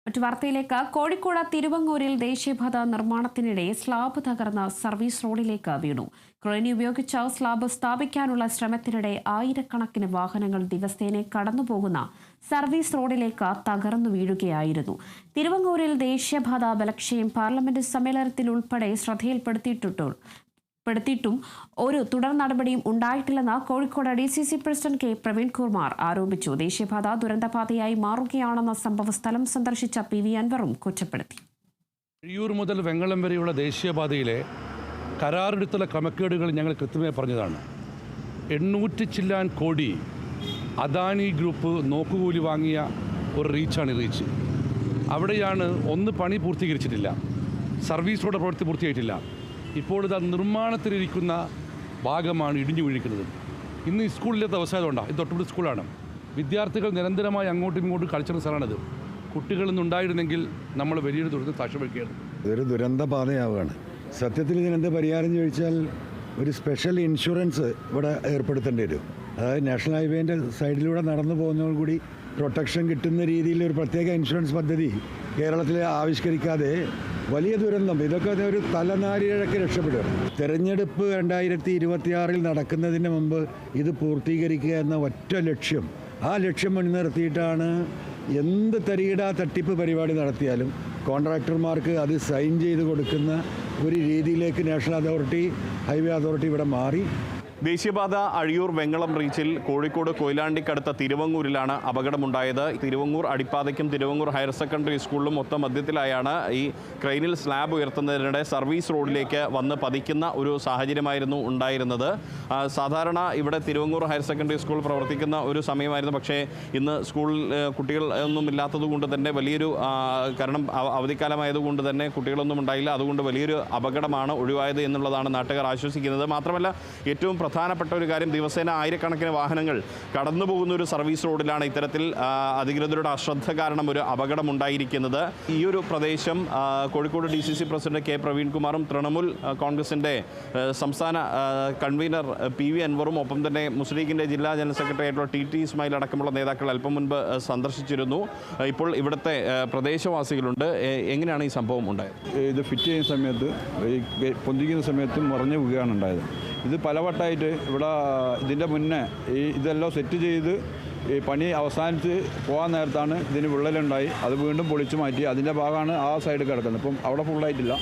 മറ്റു വാർത്തയിലേക്ക് കോഴിക്കോട് തിരുവങ്ങൂരിൽ ദേശീയപാത നിർമ്മാണത്തിനിടെ സ്ലാബ് തകർന്ന് സർവീസ് റോഡിലേക്ക് വീണു. ക്രെയിൻ ഉപയോഗിച്ച് സ്ലാബ് സ്ഥാപിക്കാനുള്ള ശ്രമത്തിനിടെ ആയിരക്കണക്കിന് വാഹനങ്ങൾ ദിവസേന കടന്നുപോകുന്ന സർവീസ് റോഡിലേക്ക് തകർന്നു വീഴുകയായിരുന്നു. തിരുവങ്ങൂരിൽ ദേശീയപാത ബലക്ഷയം പാർലമെന്റ് സമ്മേളനത്തിൽ ഉൾപ്പെടെ ശ്രദ്ധയിൽപ്പെടുത്തിയിട്ടും ഒരു തുടർ നടപടിയും ഉണ്ടായിട്ടില്ലെന്ന് Kozhikode DCC president K Praveenkumar ആരോപിച്ചു. ദേശീയപാത ദുരന്തപാതയായി മാറുകയാണെന്ന സംഭവ സ്ഥലം സന്ദർശിച്ച PV അൻവറും കുറ്റപ്പെടുത്തി. അഴിയൂർ മുതൽ വെങ്ങളം വരെയുള്ള ദേശീയപാതയിലെ കരാറെടുത്തുള്ള ക്രമക്കേടുകൾ ഞങ്ങൾ കൃത്യമായി പറഞ്ഞതാണ്. 800 ചില്ലാൻ കോടി അദാനി ഗ്രൂപ്പ് നോക്കുകൂലി വാങ്ങിയ ഒരു റീച്ചാണ് റീച്ച്. അവിടെയാണ് ഒന്ന് പണി പൂർത്തീകരിച്ചിട്ടില്ല, സർവീസ് റോഡ് പ്രവൃത്തി പൂർത്തിയായിട്ടില്ല. ഇപ്പോൾ ഇത് നിർമ്മാണത്തിലിരിക്കുന്ന ഭാഗമാണ് ഇടിഞ്ഞു വീഴിക്കുന്നത്. ഇന്ന് ഈ സ്കൂളില്ലാത്ത അവസ്ഥയായതുകൊണ്ടാണ്. ഇത് തൊട്ടുപിടി സ്കൂളാണ്. വിദ്യാർത്ഥികൾ നിരന്തരമായി അങ്ങോട്ടും ഇങ്ങോട്ടും കളിച്ചിരുന്ന സ്ഥലമാണിത്. കുട്ടികളൊന്നും ഉണ്ടായിരുന്നെങ്കിൽ നമ്മൾ വലിയൊരു ദുരന്തം സാക്ഷ്യം വയ്ക്കുകയാണ്. ഇതൊരു ദുരന്ത പാതയാവുകയാണ്. സത്യത്തിൽ ഇതിനെന്ത് പരിഹാരം ചോദിച്ചാൽ ഒരു സ്പെഷ്യൽ ഇൻഷുറൻസ് ഇവിടെ ഏർപ്പെടുത്തേണ്ടി വരും. അതായത് നാഷണൽ ഹൈവേൻ്റെ സൈഡിലൂടെ നടന്നു പോകുന്നതോടു കൂടി പ്രൊട്ടക്ഷൻ കിട്ടുന്ന രീതിയിൽ ഒരു പ്രത്യേക ഇൻഷുറൻസ് പദ്ധതി കേരളത്തിൽ ആവിഷ്കരിക്കാതെ വലിയ ദുരന്തം, ഇതൊക്കെ ഒരു തലനാരിഴക്ക് രക്ഷപ്പെടുക. തെരഞ്ഞെടുപ്പ് 2026 നടക്കുന്നതിന് മുമ്പ് ഇത് പൂർത്തീകരിക്കുക എന്ന ഒറ്റ ലക്ഷ്യം, ആ ലക്ഷ്യം മുൻനിർത്തിയിട്ടാണ് എന്ത് തരികിട തട്ടിപ്പ് പരിപാടി നടത്തിയാലും കോൺട്രാക്ടർമാർക്ക് അത് സൈൻ ചെയ്ത് കൊടുക്കുന്ന ഒരു രീതിയിലേക്ക് നാഷണൽ ഹൈവേ അതോറിറ്റി ഇവിടെ മാറി. ദേശീയപാത അഴിയൂർ വെങ്ങളം റീച്ചിൽ കോഴിക്കോട് കൊയിലാണ്ടിക്കടുത്ത തിരുവങ്ങൂരിലാണ് അപകടമുണ്ടായത്. തിരുവങ്ങൂർ അടിപ്പാതയ്ക്കും തിരുവങ്ങൂർ ഹയർ സെക്കൻഡറി സ്കൂളിലും മൊത്ത മധ്യത്തിലായാണ് ഈ ക്രെയിനിൽ സ്ലാബ് ഉയർത്തുന്നതിനിടെ സർവീസ് റോഡിലേക്ക് വന്ന് പതിക്കുന്ന ഒരു സാഹചര്യമായിരുന്നു ഉണ്ടായിരുന്നത്. സാധാരണ ഇവിടെ തിരുവങ്ങൂർ ഹയർ സെക്കൻഡറി സ്കൂൾ പ്രവർത്തിക്കുന്ന ഒരു സമയമായിരുന്നു. പക്ഷേ ഇന്ന് സ്കൂളിൽ കുട്ടികൾ ഒന്നും ഇല്ലാത്തതുകൊണ്ട് തന്നെ വലിയൊരു കാരണം അവധിക്കാലമായതുകൊണ്ട് തന്നെ കുട്ടികളൊന്നും ഉണ്ടായില്ല. അതുകൊണ്ട് വലിയൊരു അപകടമാണ് ഒഴിവായത് എന്നുള്ളതാണ് നാട്ടുകാർ ആശ്വസിക്കുന്നത്. മാത്രമല്ല ഏറ്റവും പ്രധാനപ്പെട്ട ഒരു കാര്യം, ദിവസേന ആയിരക്കണക്കിന് വാഹനങ്ങൾ കടന്നു പോകുന്ന ഒരു സർവീസ് റോഡിലാണ് ഇത്തരത്തിൽ അധികൃതരുടെ അശ്രദ്ധ കാരണം ഒരു അപകടമുണ്ടായിരിക്കുന്നത്. ഈ ഒരു പ്രദേശം കോഴിക്കോട് DCC പ്രസിഡന്റ് കെ പ്രവീൺകുമാറും തൃണമൂൽ കോൺഗ്രസിൻ്റെ സംസ്ഥാന കൺവീനർ PV അൻവറും ഒപ്പം തന്നെ മുസ്ലിം ലീഗിൻ്റെ ജില്ലാ ജനറൽ സെക്രട്ടറി ആയിട്ടുള്ള TT ഇസ്മായിൽ അടക്കമുള്ള നേതാക്കൾ അല്പം മുൻപ് സന്ദർശിച്ചിരുന്നു. ഇപ്പോൾ ഇവിടുത്തെ പ്രദേശവാസികളുണ്ട്. എങ്ങനെയാണ് ഈ സംഭവം ഉണ്ടായത്? ഇത് ഫിറ്റ് ചെയ്യുന്ന സമയത്ത്, പൊന്തിക്കുന്ന സമയത്ത് മറിഞ്ഞു വീഴുകയാണ് ഉണ്ടായത്. ഇത് പലവട്ടമായിട്ട് ഇവിടെ ഇതിൻ്റെ മുന്നേ ഇതെല്ലാം സെറ്റ് ചെയ്ത് പണി അവസാനിച്ച് പോകാൻ നേരത്താണ് ഇതിന് വിള്ളലുണ്ടായി. അത് വീണ്ടും പൊളിച്ചു മാറ്റി. അതിൻ്റെ ഭാഗമാണ് ആ സൈഡ് കിടക്കുന്നത്. ഇപ്പം അവിടെ ഫുള്ളായിട്ടില്ല.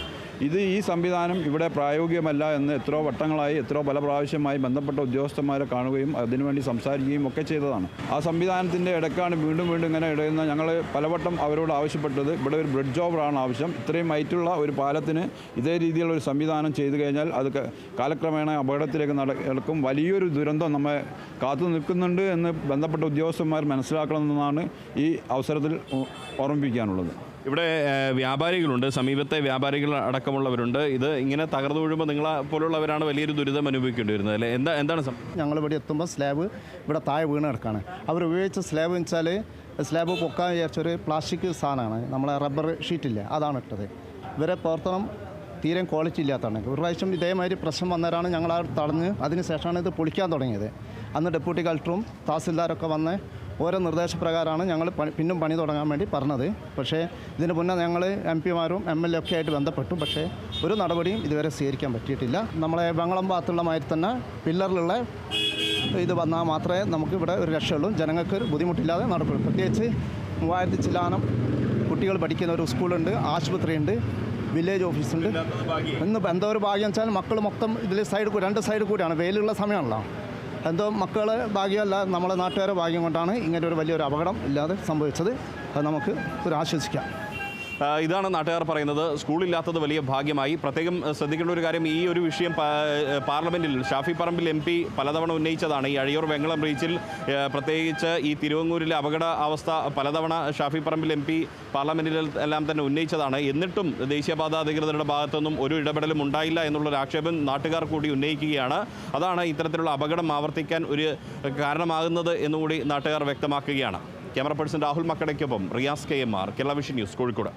ഈ സംവിധാനം ഇവിടെ പ്രായോഗികമല്ല എന്ന് എത്രയോ വട്ടങ്ങളായി, എത്രയോ പല പ്രാവശ്യമായി ബന്ധപ്പെട്ട ഉദ്യോഗസ്ഥന്മാരെ കാണുകയും അതിനുവേണ്ടി സംസാരിക്കുകയും ഒക്കെ ചെയ്തതാണ്. ആ സംവിധാനത്തിൻ്റെ ഇടയ്ക്കാണ് വീണ്ടും ഇങ്ങനെ ഇടയുന്ന. ഞങ്ങൾ പലവട്ടം അവരോട് ആവശ്യപ്പെട്ടത് ഇവിടെ ഒരു ബ്രിഡ്ജ് ഓവറാണ് ആവശ്യം. ഇത്രയും ഹൈറ്റുള്ള ഒരു പാലത്തിന് ഇതേ രീതിയിലുള്ള ഒരു സംവിധാനം ചെയ്തു കഴിഞ്ഞാൽ അത് കാലക്രമേണ അപകടത്തിലേക്ക് നടക്കും. വലിയൊരു ദുരന്തം നമ്മെ കാത്തു നിൽക്കുന്നുണ്ട് എന്ന് ബന്ധപ്പെട്ട ഉദ്യോഗസ്ഥന്മാർ മനസ്സിലാക്കണമെന്നാണ് ഈ അവസരത്തിൽ ഓർമ്മിപ്പിക്കാനുള്ളത്. ഇവിടെ വ്യാപാരികളുണ്ട്, സമീപത്തെ വ്യാപാരികൾ അടക്കമുള്ളവരുണ്ട്. ഇത് ഇങ്ങനെ തകർന്നു വീഴുമ്പോൾ നിങ്ങളെ പോലുള്ളവരാണ് വലിയൊരു ദുരിതം അനുഭവിക്കേണ്ടി വരുന്നത് അല്ലേ? എന്താണ് ഞങ്ങളിവിടെ എത്തുമ്പോൾ സ്ലാബ് ഇവിടെ താഴെ വീണ് കിടക്കുകയാണ്. അവർ ഉപയോഗിച്ച സ്ലാബ് എന്ന് വെച്ചാൽ സ്ലാബ് പൊക്കാൻ വിചാരിച്ചൊരു പ്ലാസ്റ്റിക് സാധനമാണ്, നമ്മളെ റബ്ബർ ഷീറ്റില്ലേ, അതാണ് ഇട്ടത്. ഇവരെ പ്രവർത്തനം തീരെ ക്വാളിറ്റി ഇല്ലാത്തതാണ്. ഒരു പ്രാവശ്യം ഇതേമാതിരി പ്രശ്നം വന്നവരാണ് ഞങ്ങൾ തടഞ്ഞ് അതിന് ശേഷമാണ് ഇത് പൊളിക്കാൻ തുടങ്ങിയത്. അന്ന് ഡെപ്യൂട്ടി കളക്ടറും തഹസിൽദാരൊക്കെ വന്ന് ഓരോ നിർദ്ദേശപ്രകാരമാണ് ഞങ്ങൾ പിന്നും പണി തുടങ്ങാൻ വേണ്ടി പറഞ്ഞത്. പക്ഷേ ഇതിന് മുന്നേ ഞങ്ങൾ MP മാരും MLA ഒക്കെ ആയിട്ട് ബന്ധപ്പെട്ടു. പക്ഷേ ഒരു നടപടിയും ഇതുവരെ സ്വീകരിക്കാൻ പറ്റിയിട്ടില്ല. നമ്മളെ വെങ്ങളം ഭാഗത്തുള്ള മാതിരി തന്നെ പില്ലറിലുള്ള ഇത് വന്നാൽ മാത്രമേ നമുക്ക് ഇവിടെ ഒരു രക്ഷയുള്ളൂ. ജനങ്ങൾക്ക് ഒരു ബുദ്ധിമുട്ടില്ലാതെ നടക്കുള്ളൂ. പ്രത്യേകിച്ച് 3000 ചില്ലാനം കുട്ടികൾ പഠിക്കുന്ന ഒരു സ്കൂളുണ്ട്, ആശുപത്രിയുണ്ട്, വില്ലേജ് ഓഫീസുണ്ട്. ഇന്ന് എന്തോ ഒരു ഭാഗ്യം വെച്ചാൽ മക്കൾ മൊത്തം ഇതിൽ രണ്ട് സൈഡ് കൂടിയാണ്. വെയിലുള്ള സമയമാണല്ലോ. എന്തോ മക്കളെ ഭാഗ്യമല്ല, നമ്മളെ നാട്ടുകാരെ ഭാഗ്യം കൊണ്ടാണ് ഇങ്ങനെ ഒരു വലിയൊരു അപകടം ഇല്ലാതെ സംഭവിച്ചത്. അത് നമുക്ക് ഒരു ആശ്വസിക്കാം. ഇതാണ് നാട്ടുകാർ പറയുന്നത്. സ്കൂളില്ലാത്തത് വലിയ ഭാഗ്യമായി. പ്രത്യേകം ശ്രദ്ധിക്കേണ്ട ഒരു കാര്യം, ഈ ഒരു വിഷയം പാർലമെൻറ്റിൽ ഷാഫി പറമ്പിൽ MP പലതവണ ഉന്നയിച്ചതാണ്. ഈ അഴിയൂർ വെങ്ങളം റീച്ചിൽ പ്രത്യേകിച്ച് ഈ തിരുവങ്ങൂരിലെ അപകട അവസ്ഥ പലതവണ ഷാഫി പറമ്പിൽ MP പാർലമെൻറ്റിൽ എല്ലാം തന്നെ ഉന്നയിച്ചതാണ്. എന്നിട്ടും ദേശീയപാത അധികൃതരുടെ ഭാഗത്തുനിന്നും ഒരു ഇടപെടലും ഉണ്ടായില്ല എന്നുള്ളൊരു ആക്ഷേപം നാട്ടുകാർ കൂടി ഉന്നയിക്കുകയാണ്. അതാണ് ഇത്തരത്തിലുള്ള അപകടം ആവർത്തിക്കാൻ ഒരു കാരണമാകുന്നത് എന്നുകൂടി നാട്ടുകാർ വ്യക്തമാക്കുകയാണ്. ക്യാമറ പേഴ്സൺ രാഹുൽ മക്കടയ്ക്കൊപ്പം Riyas KMR, Kerala vision news, Kozhikode.